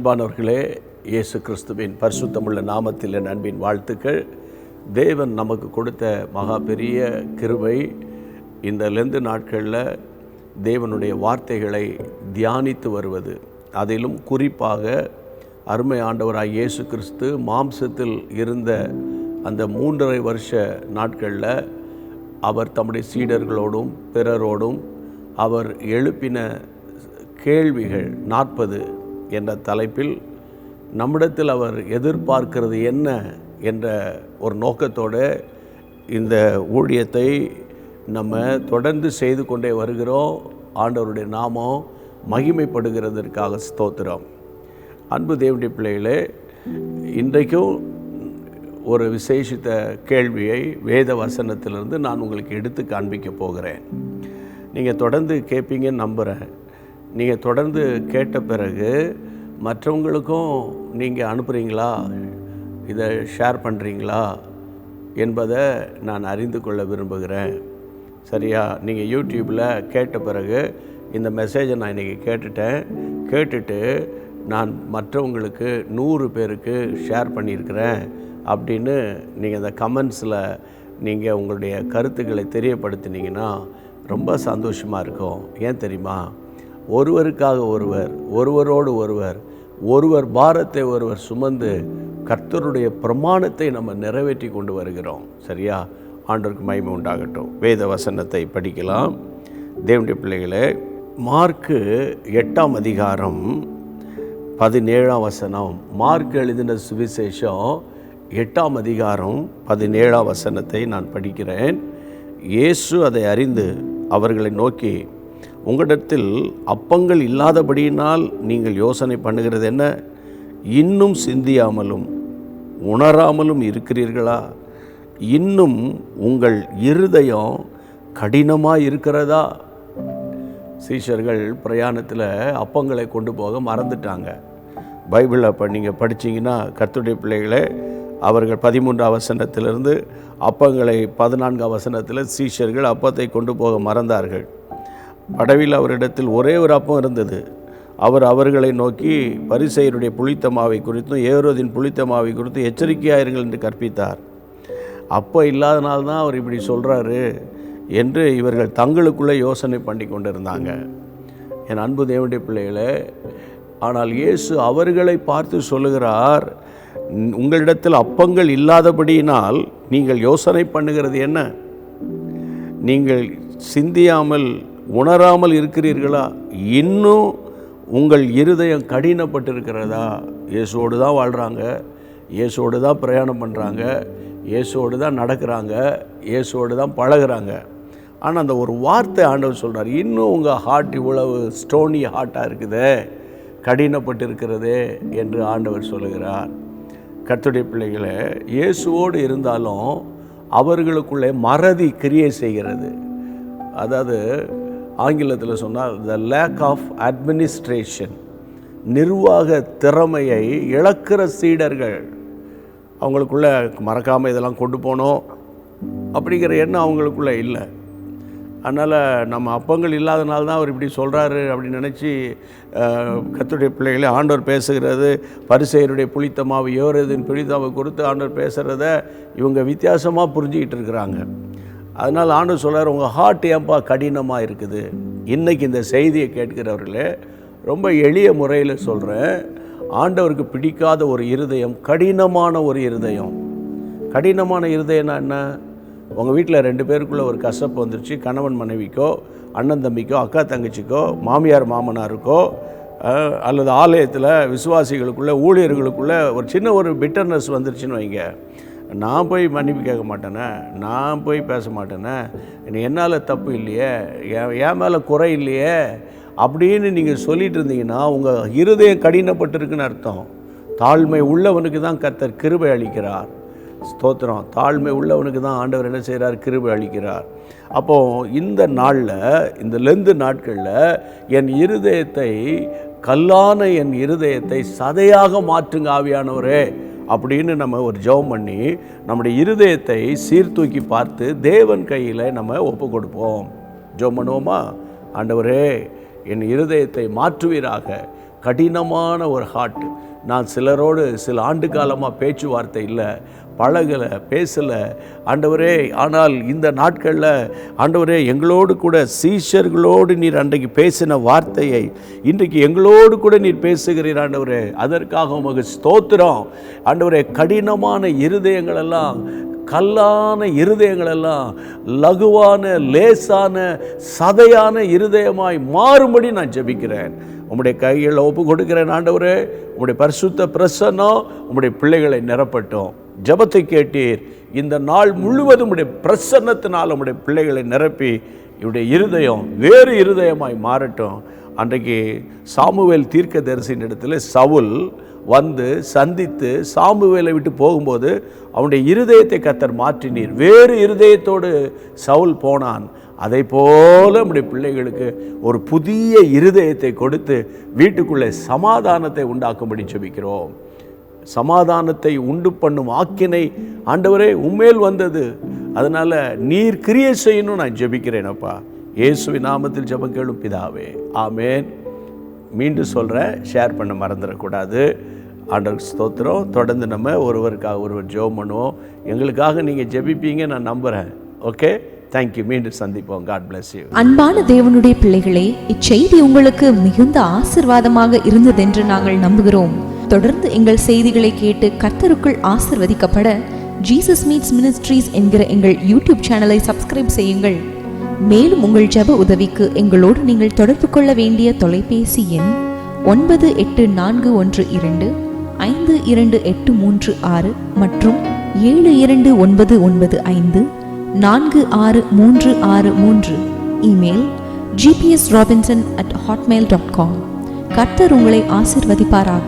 அன்பானவர்களே, இயேசு கிறிஸ்துவின் பரிசுத்தமுள்ள நாமத்தில் என் அன்பின் வாழ்த்துக்கள். தேவன் நமக்கு கொடுத்த மகா பெரிய கிருபை, இந்த லெந்து நாட்களில் தேவனுடைய வார்த்தைகளை தியானித்து வருவது. அதிலும் குறிப்பாக அருமை ஆண்டவராய் இயேசு கிறிஸ்து மாம்சத்தில் இருந்த அந்த 3.5 வருஷ நாட்களில் அவர் தம்முடைய சீடர்களோடும் பிறரோடும் அவர் எழுப்பின கேள்விகள் 40 என்ற தலைப்பில் நம்மிடத்தில் அவர் எதிர்பார்க்கிறது என்ன என்ற ஒரு நோக்கத்தோடு இந்த ஊழியத்தை நம்ம தொடர்ந்து செய்து கொண்டே வருகிறோம். ஆண்டவருடைய நாமம் மகிமைப்படுகிறதற்காக ஸ்தோத்திரம். அன்பு தேவனுடைய பிள்ளைகளே, இன்றைக்கும் ஒரு விசேஷித்த கேள்வியை வேத வசனத்திலிருந்து நான் உங்களுக்கு எடுத்து காண்பிக்க போகிறேன். நீங்கள் தொடர்ந்து கேட்பீங்கன்னு நம்புகிறேன். நீங்கள் தொடர்ந்து கேட்ட பிறகு மற்றவங்களுக்கும் நீங்கள் அனுப்புகிறீங்களா, இதை ஷேர் பண்ணுறீங்களா என்பதை நான் அறிந்து கொள்ள விரும்புகிறேன். சரியா? நீங்கள் யூடியூப்பில் கேட்ட பிறகு இந்த மெசேஜை நான் இன்றைக்கி கேட்டுட்டு நான் மற்றவங்களுக்கு 100 பேருக்கு ஷேர் பண்ணியிருக்கிறேன் அப்படின்னு நீங்கள் இந்த கமெண்ட்ஸில் நீங்கள் உங்களுடைய கருத்துக்களை தெரியப்படுத்தினீங்கன்னா ரொம்ப சந்தோஷமாக இருக்கும். ஏன் தெரியுமா? ஒருவருக்காக ஒருவரோடு ஒருவர் பாரத்தை ஒருவர் சுமந்து கர்த்தருடைய பிரமாணத்தை நம்ம நிறைவேற்றி கொண்டு வருகிறோம். சரியா? ஆண்டவருக்கு மகிமை உண்டாகட்டும். வேத வசனத்தை படிக்கலாம். தேவனுடைய பிள்ளைகளே, மார்க்கு 8ஆம் அதிகாரம் 17ஆம் வசனம். மார்க் எழுதின சுவிசேஷம் 8ஆம் அதிகாரம் 17ஆம் வசனத்தை நான் படிக்கிறேன். இயேசு அதை அறிந்து அவர்களை நோக்கி, உங்களிடத்தில் அப்பங்கள் இல்லாதபடியினால் நீங்கள் யோசனை பண்ணுகிறது என்ன? இன்னும் சிந்தியாமலும் உணராமலும் இருக்கிறீர்களா? இன்னும் உங்கள் இருதயம் கடினமாக இருக்கிறதா? சீஷர்கள் பிரயாணத்தில் அப்பங்களை கொண்டு போக மறந்துட்டாங்க. பைபிளை நீங்கள் படித்தீங்கன்னா கர்த்தருடைய பிள்ளைகளே, அவர்கள் 13ஆம் வசனத்திலிருந்து அப்பங்களை 14ஆம் வசனத்தில் சீஷர்கள் அப்பத்தை கொண்டு போக மறந்தார்கள். படவில் அவரிடத்தில் ஒரே ஒரு அப்பம் இருந்தது. அவர் அவர்களை நோக்கி பரிசேயருடைய புளித்த மாவை குறித்தும் ஏரோதின் புளித்த மாவை குறித்தும் எச்சரிக்கையாயிருங்கள் என்று கற்பித்தார். அப்போ இல்லாதனால்தான் அவர் இப்படி சொல்கிறாரு என்று இவர்கள் தங்களுக்குள்ளே யோசனை பண்ணி கொண்டிருந்தாங்க. என் அன்பு தேவனுடைய பிள்ளைகளே, ஆனால் இயேசு அவர்களை பார்த்து சொல்லுகிறார், உங்களிடத்தில் அப்பங்கள் இல்லாதபடியினால் நீங்கள் யோசனை பண்ணுகிறது என்ன? நீங்கள் சிந்தியாமல் உணராமல் இருக்கிறீர்களா? இன்னும் உங்கள் இருதயம் கடினப்பட்டிருக்கிறதா? இயேசுவோடு தான் வாழ்கிறாங்க, இயேசுவோடு தான் பிரயாணம் பண்ணுறாங்க, இயேசுவோடு தான் நடக்கிறாங்க, இயேசுவோடு தான் பழகிறாங்க. ஆனால் அந்த ஒரு வார்த்தை ஆண்டவர் சொல்கிறார், இன்னும் உங்கள் ஹார்ட் இவ்வளவு ஸ்டோனி ஹார்ட்டாக இருக்குதே, கடினப்பட்டிருக்கிறதே என்று ஆண்டவர் சொல்லுகிறார். கர்த்தருடைய பிள்ளைகளை, இயேசுவோடு இருந்தாலும் அவர்களுக்குள்ளே மறதி கிரியை செய்கிறது. அதாவது ஆங்கிலத்தில் சொன்னால் த லேக் ஆஃப் அட்மினிஸ்ட்ரேஷன், நிர்வாக திறமையை இழக்கிற சீடர்கள். அவங்களுக்குள்ளே மறக்காமல் இதெல்லாம் கொண்டு போனோம் அப்படிங்கிற எண்ணம் அவங்களுக்குள்ளே இல்லை. அதனால் நம்ம அப்பங்கள் இல்லாதனால தான் அவர் இப்படி சொல்கிறாரு அப்படின்னு நினச்சி கர்த்தருடைய பிள்ளைகளை ஆண்டவர் பேசுகிறது, பரிசேயருடைய புளித்த மாவு ஏரோதின் புளித்தமாவை குறித்து ஆண்டவர் பேசுகிறத இவங்க வித்தியாசமாக புரிஞ்சிக்கிட்டு இருக்கிறாங்க. அதனால் ஆண்டவர் சொல்கிறார், உங்கள் ஹார்ட் ஏன்பா கடினமாக இருக்குது? இன்றைக்கி இந்த செய்தியை கேட்கிறவர்களே, ரொம்ப எளிய முறையில் சொல்கிறேன். ஆண்டவருக்கு பிடிக்காத ஒரு இருதயம் கடினமான ஒரு இருதயம். கடினமான இருதயம்னா என்ன? உங்கள் வீட்டில் 2 பேருக்குள்ளே ஒரு கசப்பு வந்துருச்சு. கணவன் மனைவிக்கோ, அண்ணன் தம்பிக்கோ, அக்கா தங்கச்சிக்கோ, மாமியார் மாமனாருக்கோ, அல்லது ஆலயத்தில் விசுவாசிகளுக்குள்ளே ஊழியர்களுக்குள்ளே ஒரு சின்ன ஒரு பிட்டர்னஸ் வந்துருச்சுன்னு வைங்க. நான் போய் மன்னிப்பு கேட்க மாட்டேனே, நான் போய் பேச மாட்டேனே, என்னால் தப்பு இல்லையே, என் மேலே குறை இல்லையே அப்படின்னு நீங்கள் சொல்லிட்டு இருந்தீங்கன்னா உங்கள் இருதயம் கடினப்பட்டிருக்குன்னு அர்த்தம். தாழ்மை உள்ளவனுக்கு தான் கர்த்தர் கிருபை அளிக்கிறார். ஸ்தோத்திரம். தாழ்மை உள்ளவனுக்கு தான் ஆண்டவர் என்ன செய்கிறார்? கிருபை அளிக்கிறார். அப்போது இந்த நாளில், இந்த லெந்து நாட்களில் என் இருதயத்தை, கல்லான என் இருதயத்தை சதையாக மாற்றுங்க ஆவியானவரே அப்படின்னு நம்ம ஒரு ஜெபம் பண்ணி நம்முடைய இருதயத்தை சீர்தூக்கி பார்த்து தேவன் கையில் நம்ம ஒப்பு கொடுப்போம். ஜெபம் பண்ணுவோமா? ஆண்டவரே, என் இருதயத்தை மாற்றுவீராக, கடினமான ஒரு ஹார்ட். நான் சிலரோடு சில ஆண்டு காலமாக பேச்சுவார்த்தை இல்லை, பழகலை, பேசலை ஆண்டவரே. ஆனால் இந்த நாட்களில் ஆண்டவரே எங்களோடு கூட சீஷர்களோடு நீர் அன்றைக்கு பேசின வார்த்தையை இன்றைக்கு எங்களோடு கூட நீர் பேசுகிறீர் ஆண்டவரே. அதற்காக உமக்கு ஸ்தோத்திரம் ஆண்டவரே. கடினமான இருதயங்களெல்லாம், கல்லான இருதயங்களெல்லாம் லகுவான லேசான சதையான இருதயமாய் மாறும்படி நான் ஜெபிக்கிறேன். உம்முடைய கையில் ஒப்பு கொடுக்கிறேன் ஆண்டவரே. உம்முடைய பரிசுத்த பிரசன்னம் உம்முடைய பிள்ளைகளை நிரப்பட்டும். ஜெபத்தை கேட்டீர். இந்த நாள் முழுவதும் உடைய பிரசன்னத்தினால் உடைய பிள்ளைகளை நிரப்பி இவருடைய இருதயம் வேறு இருதயமாய் மாறட்டும். அன்றைக்கு சாமுவேல் தீர்க்கதரிசியின் இடத்துல சவுல் வந்து சந்தித்து சாமுவேலை விட்டு போகும்போது அவனுடைய இருதயத்தை கர்த்தர் மாற்றினீர். வேறு இருதயத்தோடு சவுல் போனான். அதை போல நம்முடைய பிள்ளைகளுக்கு ஒரு புதிய இருதயத்தை கொடுத்து வீட்டுக்குள்ளே சமாதானத்தை உண்டாக்கும்படி ஜெபிக்கிறோம். சமாதானத்தை உண்டு பண்ணும் ஆக்கினை ஆண்டவரே உம்மேல் வந்தது. அதனால் நீர் கிரியை செய்யணும் நான் ஜெபிக்கிறேன் அப்பா. இயேசுவின் நாமத்தில் ஜெபம் கேளும் பிதாவே, ஆமேன். மீண்டும் சொல்கிறேன், ஷேர் பண்ண மறந்துடக்கூடாது. ஆண்டவருக்கு ஸ்தோத்திரம். தொடர்ந்து நம்ம ஒருவருக்காக ஒருவர் ஜெபம் பண்ணுவோம். எங்களுக்காக நீங்கள் ஜெபிப்பீங்க நான் நம்புகிறேன். Okay, thank you. மீண்டும் சந்திப்போம். God bless you. அன்பான தேவனுடைய பிள்ளைகளே, இச்செய்தி உங்களுக்கு மிகுந்த ஆசீர்வாதமாக இருந்ததென்று நாங்கள் நம்புகிறோம். தொடர்ந்து எங்கள் செய்திகளை கேட்டு கர்த்தருக்குள் ஆசீர்வதிக்கப்பட ஜீசஸ் மீட்ஸ் மினிஸ்ட்ரீஸ் என்கிற எங்கள் யூடியூப் சேனலை சப்ஸ்கிரைப் செய்யுங்கள். மேலும் உங்கள் ஜெப உதவிக்கு எங்களோடு நீங்கள் தொடர்பு கொள்ள வேண்டிய தொலைபேசி எண் 9842252836 மற்றும் 7299546363. Email gpsrobinson@hotmail.com. கர்த்தர் உங்களை ஆசீர்வதிப்பாராக.